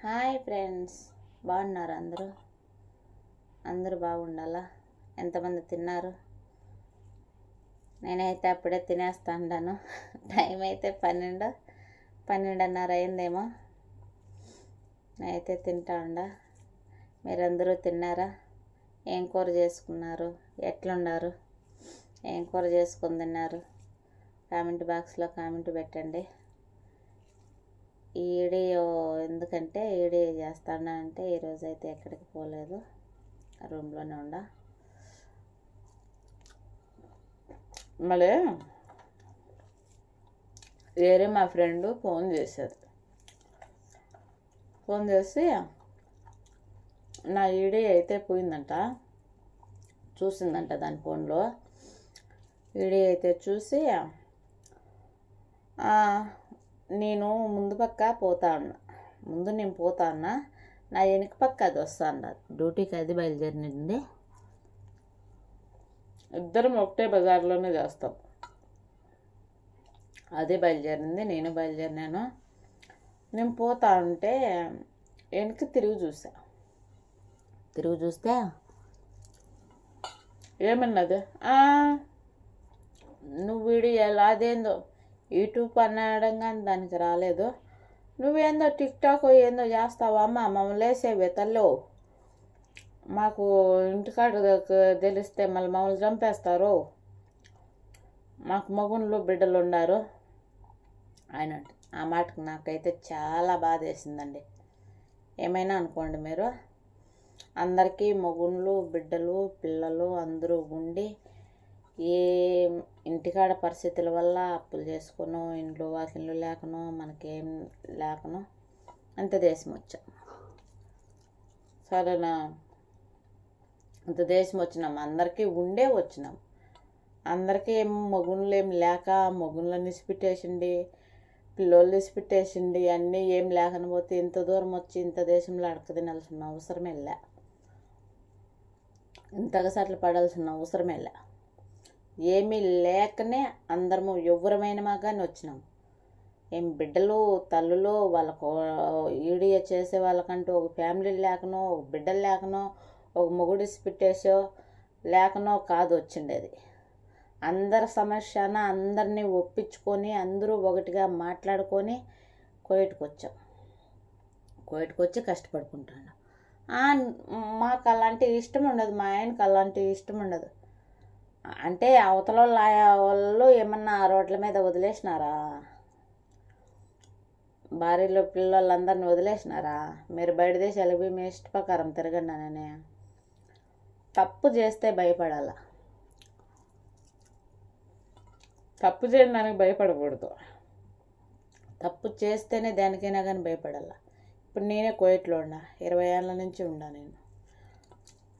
Hi friends, బాగున్నారు అందరూ? అందరూ బాగుండాలా? ఎంతమంది తిన్నారు? నేనైతే అప్పుడే తినేస్తాను. టైం అయితే 12:30 అయిందేమో. నేనైతే తింటా ఉండా. మీరందరూ తిన్నారా? ఏం కూర చేసుకున్నారు? ఎట్లున్నారు? ఏం కూర చేసుకొని తిన్నారు? కామెంట్ బాక్స్లో కామెంట్ పెట్టండి. ఈ వీడియో ఎందుకంటే వీడియో చేస్తానంటే ఈరోజైతే ఎక్కడికి పోలేదు, రూమ్లోనే ఉండా. మళ్ళీ వేరే మా ఫ్రెండ్ ఫోన్ చేసేది. ఫోన్ చేసి నా వీడియో అయితే పోయిందంట, చూసిందంట దాని ఫోన్లో. వీడియో అయితే చూసి నేను ముందు పక్క పోతా ఉన్నా, నేను పోతా ఉన్నా, నా వెనక పక్క అది వస్తా అన్నది. డ్యూటీకి అది బయలుదేరింది. ఇద్దరం ఒకటే బజార్లోనే చేస్తాం. అదే బయలుదేరింది, నేను బయలుదేరినాను. నేను పోతా ఉంటే వెనక్కి తిరిగి చూస్తే ఏమన్నది, నువ్వు వీడియో అదేందో యూట్యూబ్ అనడం కానీ దానికి రాలేదు, నువ్వేందో టిక్టాక్ ఏందో చేస్తావా అమ్మ, మమ్మల్ని వేసేవే తల్లో, మాకు ఇంటికాడ తెలిస్తే మళ్ళీ మమ్మల్ని చంపేస్తారు, మాకు మగుళ్ళు బిడ్డలు ఉన్నారు ఆయన. ఆ మాటకు నాకైతే చాలా బాధ వేసిందండి. ఏమైనా అనుకోండి మీరు, అందరికీ మగుళ్ళు బిడ్డలు పిల్లలు అందరూ ఉండి ఏ ఇంటికాడ పరిస్థితుల వల్ల అప్పులు చేసుకునో ఇంట్లో వాకిళ్ళు లేకనో మనకేం లేకనో అంత దేశం వచ్చాం. సరేనా, అంత దేశం వచ్చినాం, అందరికీ ఉండే వచ్చినాం. అందరికీ ఏం మగుళ్ళు ఏం లేక మగుళ్ళని ఇసిపెట్టేసిండి, పిల్లోళ్ళు ఇసిపెట్టేసిండి, అన్నీ ఏం లేకనిపోతే ఇంత దూరం వచ్చి ఇంత దేశంలో అడక తినాల్సిన అవసరమే లే, ఇంతగా సట్లు పడాల్సిన అవసరమే లే. ఏమీ లేకనే అందరము ఎవరమైన మాగానే వచ్చినాం. ఏం బిడ్డలు తల్లులు వాళ్ళకు ఈడియో చేసే వాళ్ళకంటూ ఒక ఫ్యామిలీ లేకనో ఒక బిడ్డలు లేకనో ఒక మొగుడిసి పెట్టేసో లేకనో కాదు వచ్చిండేది. అందరి సమస్యన అందరినీ ఒప్పించుకొని అందరూ ఒకటిగా మాట్లాడుకొని కోయిట్కి వచ్చాం. కోయిట్కి వచ్చి కష్టపడుకుంటాను. మాకు అలాంటి ఇష్టం ఉండదు, మా ఆయనకు అలాంటి ఇష్టం ఉండదు. అంటే అవతల వాళ్ళు ఏమన్నా రోడ్ల మీద వదిలేసినారా, భార్యలు పిల్లలందరినీ వదిలేసినారా? మీరు బయట దేశాలకు పోయి మీ ఇష్ట ప్రకారం తిరగండి. తప్పు చేస్తే భయపడాల, తప్పు చేయడానికి భయపడకూడదు. తప్పు చేస్తేనే దానికైనా కానీ భయపడాల. ఇప్పుడు నేనే కోయిట్లో ఉన్నా, 20 ఏళ్ళ నుంచి ఉండా. నేను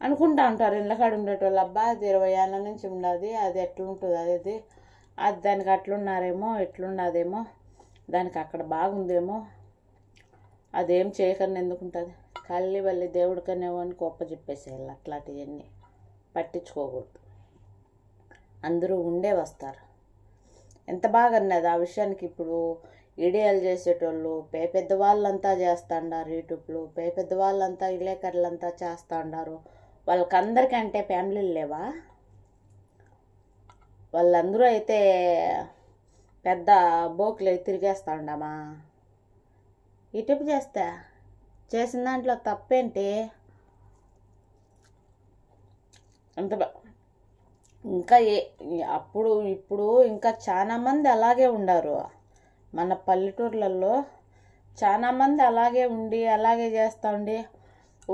అనుకుంటా ఉంటారు ఇళ్ళకాడ ఉండేటోళ్ళు, అబ్బా అది 20 ఏళ్ళ నుంచి ఉండదు, అది ఎట్లుంటుంది, అది దానికి అట్లున్నారేమో ఎట్లున్నదేమో, దానికి అక్కడ బాగుందేమో, అదేం చేయకని ఎందుకుంటుంది, కళ్ళి వల్లి దేవుడికనేమో అని గొప్ప చెప్పేసేయాలి. అట్లాంటివన్నీ పట్టించుకోకూడదు. అందరూ ఉండే వస్తారు. ఎంత బాగా అన్నది ఆ విషయానికి. ఇప్పుడు వీడియోలు చేసేటోళ్ళు పెద్ద వాళ్ళంతా చేస్తాండారు, యూట్యూబ్లో పెద్ద వాళ్ళంతా విలేకరులంతా చేస్తూ ఉన్నారు. వాళ్ళకందరికంటే ఫ్యామిలీలు లేవా? వాళ్ళందరూ అయితే పెద్ద బోకులు తిరిగేస్తూ ఉండమా? యూట్యూబ్ చేసిన దాంట్లో తప్పేంటి? అంత ఇంకా ఇప్పుడు ఇంకా చాలామంది అలాగే ఉండారు. మన పల్లెటూర్లలో చాలామంది అలాగే ఉండి అలాగే చేస్తూ ఉండి,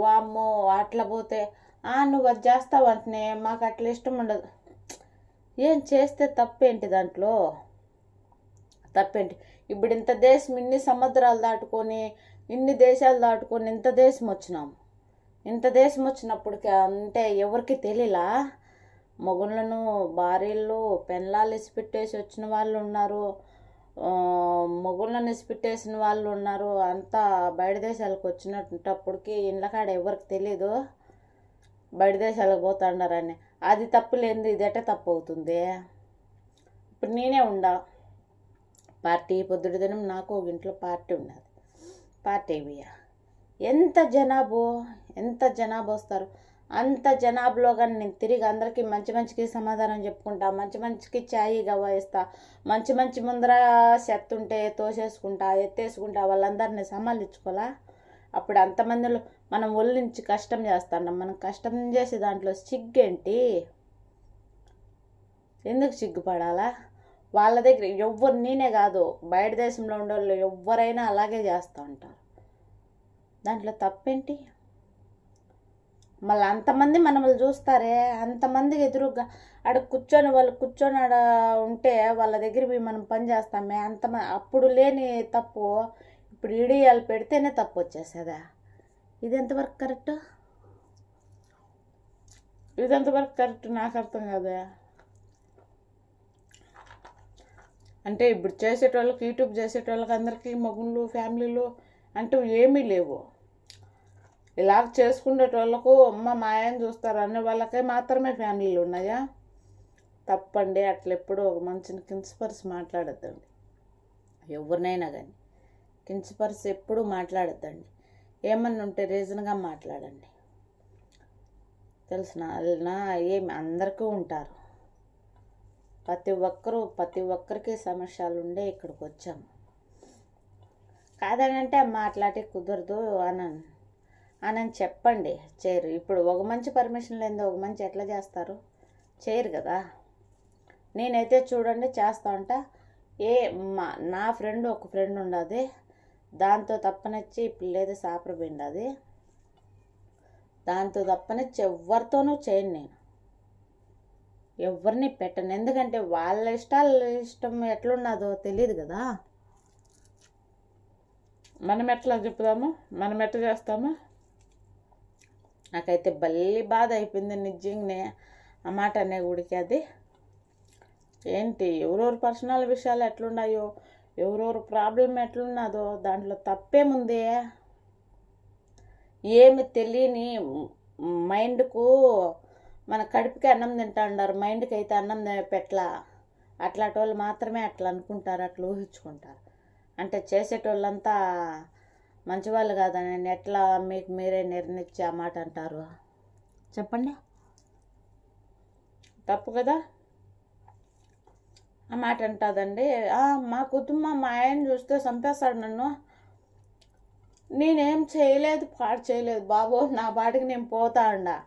వామ్మో అట్లా పోతే నువ్వు అది చేస్తావు అంటనే మాకు అట్లా ఇష్టం ఉండదు. ఏం చేస్తే తప్పేంటి? దాంట్లో తప్పేంటి? ఇప్పుడు ఇంత దేశం ఇన్ని సముద్రాలు దాటుకొని ఇన్ని దేశాలు దాటుకొని ఇంత దేశం వచ్చినాము. ఇంత దేశం వచ్చినప్పటికీ అంటే ఎవరికి తెలియలా? మగుళ్ళను భార్యలు పెళ్ళాలు ఇసిపెట్టేసి వచ్చిన వాళ్ళు ఉన్నారు, మొగుళ్ళని ఇసిపెట్టేసిన వాళ్ళు ఉన్నారు. అంతా బయట దేశాలకు వచ్చినప్పటికీ ఇళ్ళకాడ ఎవరికి తెలీదు బయట దేశాలకు పోతాండారని. అది తప్పులేంది, ఇది ఎట్ట తప్పు అవుతుంది? ఇప్పుడు నేనే ఉండా పార్టీ, పొద్దుటి దినం నాకు ఒక ఇంట్లో పార్టీ ఉన్నది, పార్టీ ఇవ్వయా ఎంత జనాభా వస్తారు. అంత జనాభాలో కానీ నేను తిరిగి అందరికీ మంచికి సమాధానం చెప్పుకుంటా, మంచికి ఛాయ్ గవ్వ ఇస్తా, మంచి ముందర చెత్త ఉంటే తోసేసుకుంటా, ఎత్తేసుకుంటా, వాళ్ళందరినీ సమాలించుకోవాలా? అప్పుడు అంతమందిలో మనం ఒళ్ళించి కష్టం చేస్తాం. మనం కష్టం చేసే దాంట్లో సిగ్గేంటి? ఎందుకు సిగ్గుపడాలా? వాళ్ళ దగ్గర నేనే కాదు, బయట దేశంలో ఉండేవాళ్ళు ఎవరైనా అలాగే చేస్తూ ఉంటారు. దాంట్లో తప్పేంటి? మళ్ళీ అంతమంది మనల్ని చూస్తారే, అంతమందికి ఎదురుగా ఆడ కూర్చొని ఆడ ఉంటే వాళ్ళ దగ్గర పోయి మనం పని చేస్తామే. అప్పుడు లేని తప్పు ఇప్పుడు ఇడియాలు పెడితేనే తప్పు వచ్చేసేదా? ఇది ఎంతవరకు కరెక్ట్? నాకు అర్థం కదా. అంటే ఇప్పుడు చేసేటోళ్ళకి, యూట్యూబ్ చేసేటోళ్ళకి అందరికీ మగుళ్ళు ఫ్యామిలీలు అంటూ ఏమీ లేవు. ఇలాగ చేసుకునేటోళ్ళకు మా ఆయన చూస్తారు అనే వాళ్ళకే మాత్రమే ఫ్యామిలీలు ఉన్నాయా? తప్పండి. అట్లా ఎప్పుడు ఒక మనిషిని కించపరిచి మాట్లాడద్దండి. ఎవరినైనా కానీ కించపరిచి ఎప్పుడు మాట్లాడద్దండి. ఏమన్నా ఉంటే రీజన్గా మాట్లాడండి. తెలిసిన ఏమి అందరికీ ఉంటారు. ప్రతి ఒక్కరికి సమస్యలు ఉండే ఇక్కడికి వచ్చాము. కాదనంటే మాట్లాడి కుదరదు అని చెప్పండి. చేయరు. ఇప్పుడు ఒక మంచి పర్మిషన్ లేదో ఒక మంచి ఎట్లా చేస్తారు? చేయరు కదా. నేనైతే చూడండి చేస్తా ఉంటా. నా ఒక ఫ్రెండ్ ఉండదు, దాంతో తప్పనొచ్చి పిల్లేది సాపరపోయింది. అది దాంతో తప్పనొచ్చి ఎవరితోనూ చేయను. నేను ఎవరిని పెట్టను. ఎందుకంటే వాళ్ళ ఇష్టం ఎట్లున్నదో తెలియదు కదా. మనం ఎట్లా చెప్తాము, మనం ఎట్లా చేస్తాము? నాకైతే బల్లి బాధ అయిపోయింది నిజంగానే ఆ మాట అనే గుడికి. అది ఏంటి, ఎవరెవరు పర్సనల్ విషయాలు ఎట్లున్నాయో, ఎవరెవరు ప్రాబ్లం ఎట్లున్నదో దాంట్లో తప్పేముంది? ఏమి తెలియని మైండ్కు మన కడుపుకి అన్నం తింటా ఉన్నారు, మైండ్కి అయితే అన్నం పెట్టలా. అట్లాంటి వాళ్ళు మాత్రమే అట్లా అనుకుంటారు, అట్లా ఊహించుకుంటారు. అంటే చేసేటోళ్ళంతా మంచివాళ్ళు కాదని ఎట్లా మీకు మీరే నిర్ణయించి ఆ మాట అంటారు? చెప్పండి. తప్పు కదా ఆ మాట అంటుందండి. మా కుటుంబం మా ఆయన చూస్తే చంపేస్తాడు నన్ను. నేనేం పాడు చేయలేదు బాబు, నా పాటికి నేను పోతా ఉండా.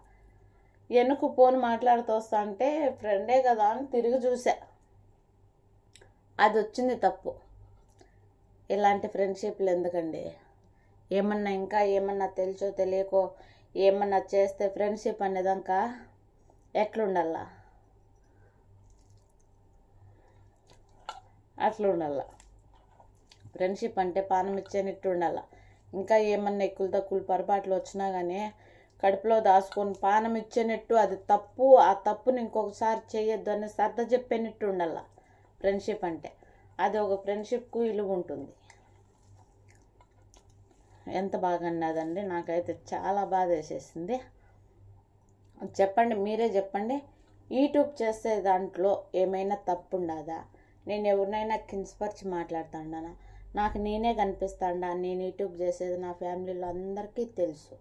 వెనుక ఫోన్ మాట్లాడుతూ వస్తా అంటే ఫ్రెండే కదా అని తిరిగి చూసా. అది వచ్చింది తప్పు. ఇలాంటి ఫ్రెండ్షిప్లు ఎందుకండి? ఇంకా ఏమన్నా తెలుసో తెలియకో ఏమన్నా చేస్తే ఫ్రెండ్షిప్ అనేదాకా ఎట్లుండాల? అట్లా ఉండాల. ఫ్రెండ్షిప్ అంటే పానం ఇచ్చేనట్టు ఉండాల. ఇంకా ఏమన్నా ఎక్కువ తక్కువ పొరపాట్లు వచ్చినా కానీ కడుపులో దాచుకొని పానం ఇచ్చేనట్టు, అది తప్పు. ఆ తప్పుని ఇంకొకసారి చేయొద్దు అని సర్ద చెప్పేనట్టు ఉండాల ఫ్రెండ్షిప్ అంటే. అది ఒక ఫ్రెండ్షిప్కు విలువ ఉంటుంది. ఎంత బాగా అన్నదండి. నాకైతే చాలా బాధ వేసేసింది. చెప్పండి, మీరే చెప్పండి. యూట్యూబ్ చేసే దాంట్లో ఏమైనా తప్పు ఉండదా? నేను ఎవరినైనా కించపరిచి మాట్లాడుతాడా? నాకు నేనే కనిపిస్తాడా? నేను యూట్యూబ్ చేసేది నా ఫ్యామిలీలో అందరికీ తెలుసు.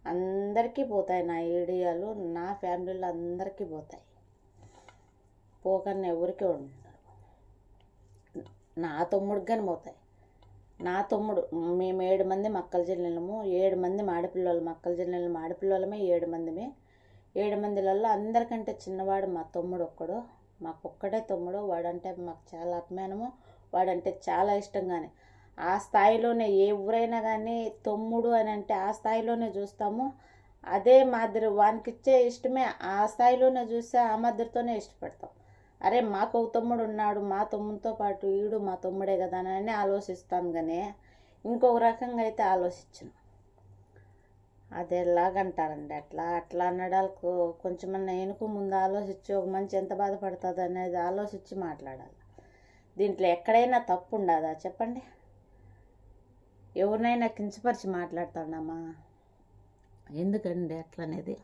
అందరికీ పోతాయి నా ఐడియాలు, నా ఫ్యామిలీలో అందరికీ పోతాయి. పోకన్నా ఎవరికీ ఉండరు. నా తమ్ముడికి కానీ పోతాయి. నా తమ్ముడు, మేము 7 మంది మక్కల చెల్లెళ్ళము, 7 మంది ఆడపిల్లలు, మక్కల చెల్లెళ్ళము ఆడపిల్లలమే 7 మందిమే. 7 మందిలలో అందరికంటే చిన్నవాడు మా తమ్ముడు ఒక్కడు. మాకొక్కడే తమ్ముడు. వాడంటే మాకు చాలా అభిమానము, వాడంటే చాలా ఇష్టం. కానీ ఆ స్థాయిలోనే ఎవరైనా కానీ తమ్ముడు అని అంటే ఆ స్థాయిలోనే చూస్తాము. అదే మాదిరి వానికి ఇచ్చే ఇష్టమే ఆ స్థాయిలోనే చూస్తే ఆ మాదిరితోనే ఇష్టపడతాం. అరే మాకు ఒక తమ్ముడు ఉన్నాడు, మా తమ్ముడితో పాటు ఈడు మా తమ్ముడే కదా అని ఆలోచిస్తాను. కానీ ఇంకొక రకంగా అయితే ఆలోచించను. అది ఎలాగంటారండి? అట్లా అనడాలకు కొంచెమన్నా వెనుక ముందు ఆలోచించి ఒక మనిషి ఎంత బాధపడుతుంది అనేది ఆలోచించి మాట్లాడాలి. దీంట్లో ఎక్కడైనా తప్పు ఉండదా చెప్పండి? ఎవరినైనా కించపరిచి మాట్లాడుతున్నామా? ఎందుకండి అట్లనేది?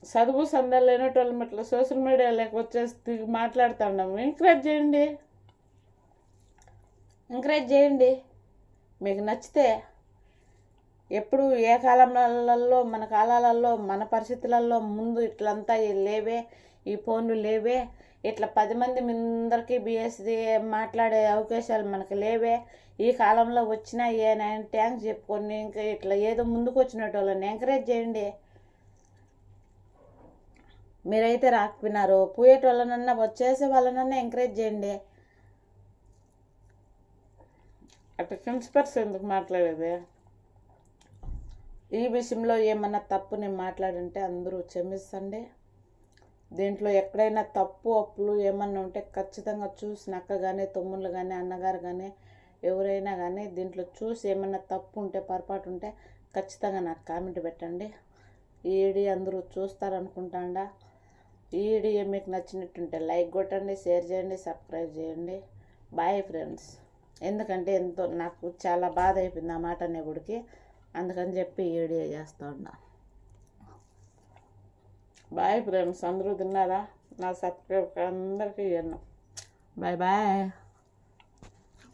చదువు సందాలు లేనటోళ్ళం అట్లా సోషల్ మీడియాలోకి వచ్చేసి మాట్లాడుతున్నాము. ఎంకరేజ్ చేయండి. మీకు నచ్చితే ఎప్పుడు ఏ కాలంలో మన కాలాలలో మన పరిస్థితులలో ముందు ఇట్లంతా లేవే, ఈ ఫోన్లు లేవే, ఇట్లా 10 మంది ముందరికి బిఎస్ది మాట్లాడే అవకాశాలు మనకు లేవే. ఈ కాలంలో వచ్చినా థ్యాంక్స్ చెప్పుకొని ఇంకా ఇట్లా ఏదో ముందుకు వచ్చినట్టు వాళ్ళని ఎంకరేజ్ చేయండి. మీరైతే రాకపోయినారు, పోయేటోళ్ళనన్నా వచ్చేసే వాళ్ళనన్నా ఎంకరేజ్ చేయండి. అట్లా కించపరిచి ఎందుకు మాట్లాడేది? ఈ విషయంలో ఏమన్నా తప్పు నేను మాట్లాడుంటే అందరూ క్షమిస్తండి. దీంట్లో ఎక్కడైనా తప్పు అప్పులు ఏమన్నా ఉంటే ఖచ్చితంగా చూసి అక్క కానీ, తమ్ముళ్ళు కానీ, అన్నగారు కానీ, ఎవరైనా కానీ దీంట్లో చూసి ఏమన్నా తప్పు ఉంటే, పొరపాటు ఉంటే ఖచ్చితంగా నాకు కామెంట్ పెట్టండి. ఈ వీడియో అందరూ చూస్తారనుకుంటాండా. ఈ వీడియో మీకు నచ్చినట్టుంటే లైక్ కొట్టండి, షేర్ చేయండి, సబ్స్క్రైబ్ చేయండి. Bye friends. ఎందుకంటే నాకు చాలా బాధ అయిపోయింది ఆ మాట అనేప్పటికి, అందుకని చెప్పి ఈ వీడియో చేస్తూ ఉన్నా. Bye friends. అందరూ తిన్నారా? నా సబ్స్క్రైబ్ అందరికీ ఇవ్వను. Bye bye.